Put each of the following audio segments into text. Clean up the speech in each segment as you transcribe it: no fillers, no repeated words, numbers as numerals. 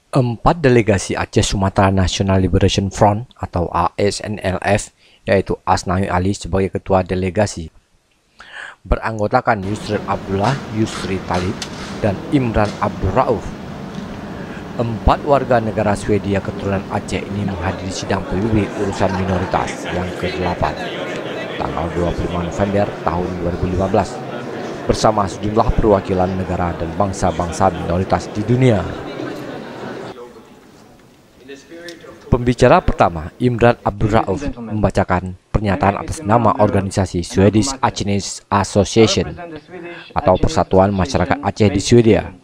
Empat delegasi Aceh Sumatera National Liberation Front atau ASNLF, yaitu Asnawi Ali sebagai ketua delegasi, beranggotakan Yusril Abdullah, Yusri Talib, dan Imran Abdul Rauf. Empat warga negara Swedia keturunan Aceh ini menghadiri sidang PBB urusan minoritas yang ke-8 tanggal 25 November tahun 2015 bersama sejumlah perwakilan negara dan bangsa-bangsa minoritas di dunia. Pembicara pertama, Imran Abdul Rauf, membacakan pernyataan atas nama organisasi Swedish Achenese Association atau Persatuan Masyarakat Aceh di Swedia.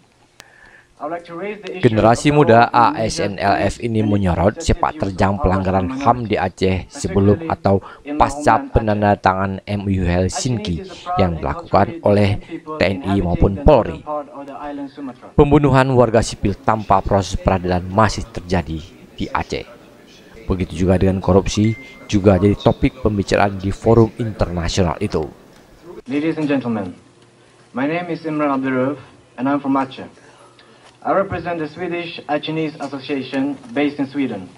Generasi muda ASNLF ini menyorot sepak terjang pelanggaran HAM di Aceh sebelum atau pasca penandatangan MOU Helsinki yang dilakukan oleh TNI maupun Polri. Pembunuhan warga sipil tanpa proses peradilan masih terjadi di Aceh. Begitu juga dengan korupsi, juga jadi topik pembicaraan di forum internasional itu. Ladies and gentlemen, my name is Imran Abdul Rauf and I'm from Aceh. I represent the Swedish Achenese Association based in Sweden.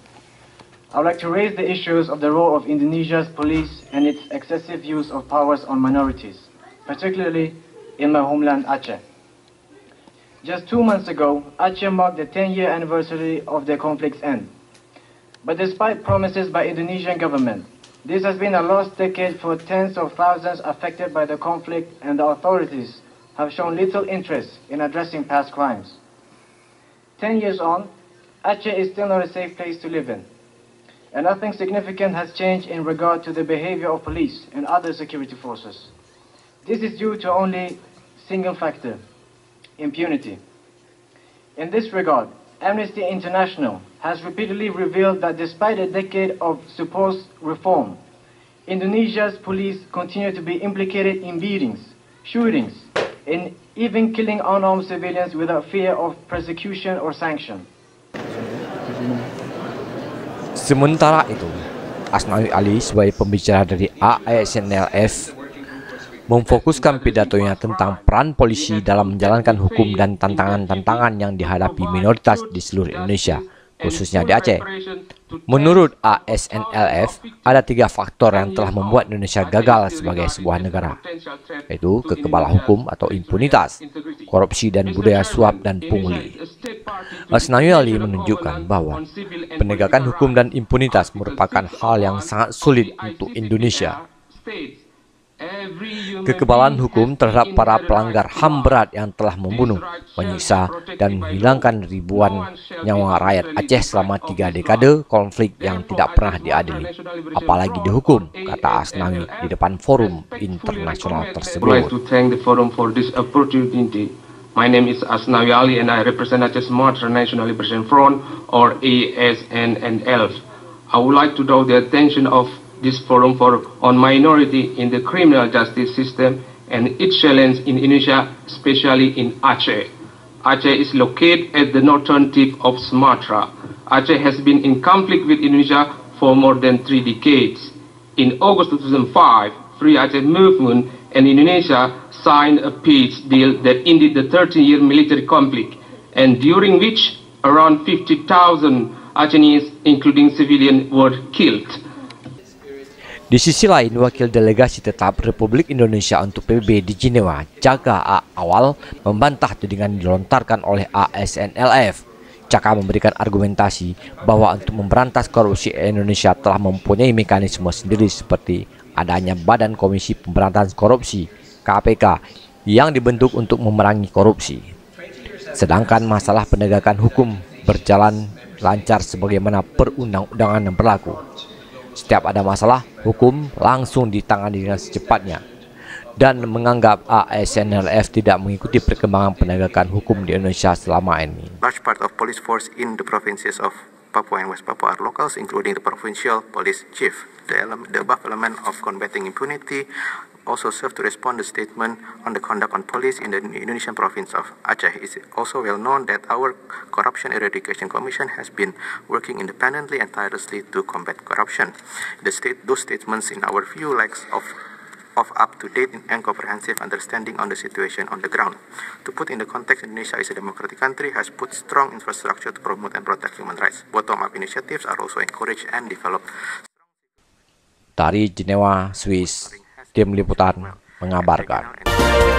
I would like to raise the issues of the role of Indonesia's police and its excessive use of powers on minorities, particularly in my homeland Aceh. Just 2 months ago, Aceh marked the 10-year anniversary of the conflict's end. But despite promises by Indonesian government, this has been a lost decade for tens of thousands affected by the conflict, and the authorities have shown little interest in addressing past crimes. 10 years on, Aceh is still not a safe place to live in, and nothing significant has changed in regard to the behavior of police and other security forces. This is due to only single factor: impunity. In this regard, Amnesty International has repeatedly revealed that despite a decade of supposed reform, Indonesia's police continue to be implicated in beatings, shootings, and even killing unarmed civilians without fear of persecution or sanction. Sementara itu, Asnawi Ali sebagai pembicara dari ASNLF memfokuskan pidatonya tentang peran polisi dalam menjalankan hukum dan tantangan-tantangan yang dihadapi minoritas di seluruh Indonesia, khususnya di Aceh. Menurut ASNLF, ada 3 faktor yang telah membuat Indonesia gagal sebagai sebuah negara, yaitu kekebalan hukum atau impunitas, korupsi dan budaya suap dan pungli. Asnawi Ali menunjukkan bahwa penegakan hukum dan impunitas merupakan hal yang sangat sulit untuk Indonesia. Kekebalan hukum terhadap para pelanggar HAM berat yang telah membunuh, menyiksa, dan menghilangkan ribuan nyawa rakyat Aceh selama 3 dekade konflik yang tidak pernah diadili, apalagi dihukum, kata Asnawi di depan forum internasional tersebut. My name is Asnawi Ali and I represent Aceh Sumatera National Liberation Front or ASNNLF. I would like to draw the attention of this forum on minority in the criminal justice system and its challenge in Indonesia, especially in Aceh. Aceh is located at the northern tip of Sumatra. Aceh has been in conflict with Indonesia for more than 3 decades. In August 2005, Free Aceh Movement and Indonesia signed a peace deal that ended the 30-year military conflict, and during which around 50,000 Acehnese, including civilians, were killed. Di sisi lain, Wakil Delegasi Tetap Republik Indonesia untuk PBB di Jenewa, Jaka Awal, membantah tudingan dilontarkan oleh ASNLF. Jaka memberikan argumentasi bahwa untuk memberantas korupsi, Indonesia telah mempunyai mekanisme sendiri seperti adanya Badan Komisi Pemberantasan Korupsi (KPK) yang dibentuk untuk memerangi korupsi. Sedangkan masalah penegakan hukum berjalan lancar sebagaimana perundang-undangan yang berlaku. Setiap ada masalah hukum langsung ditangani dengan secepatnya, dan menganggap ASNLF tidak mengikuti perkembangan penegakan hukum di Indonesia selama ini. Large part of police force in the provinces of Papua and West Papua are locals, including the provincial police chief. The above element of combating impunity also serve to respond to statement on the conduct on police in the Indonesian province of Aceh. It's also well known that our Corruption Eradication Commission has been working independently and tirelessly to combat corruption. Those statements, in our view, lacks of of up-to-date and comprehensive understanding on the situation on the ground. To put in the context, Indonesia is a democratic country, has put strong infrastructure to promote and protect human rights. Bottom-up initiatives are also encouraged and developed. Dari Jenewa, Swiss, Tim Liputan mengabarkan.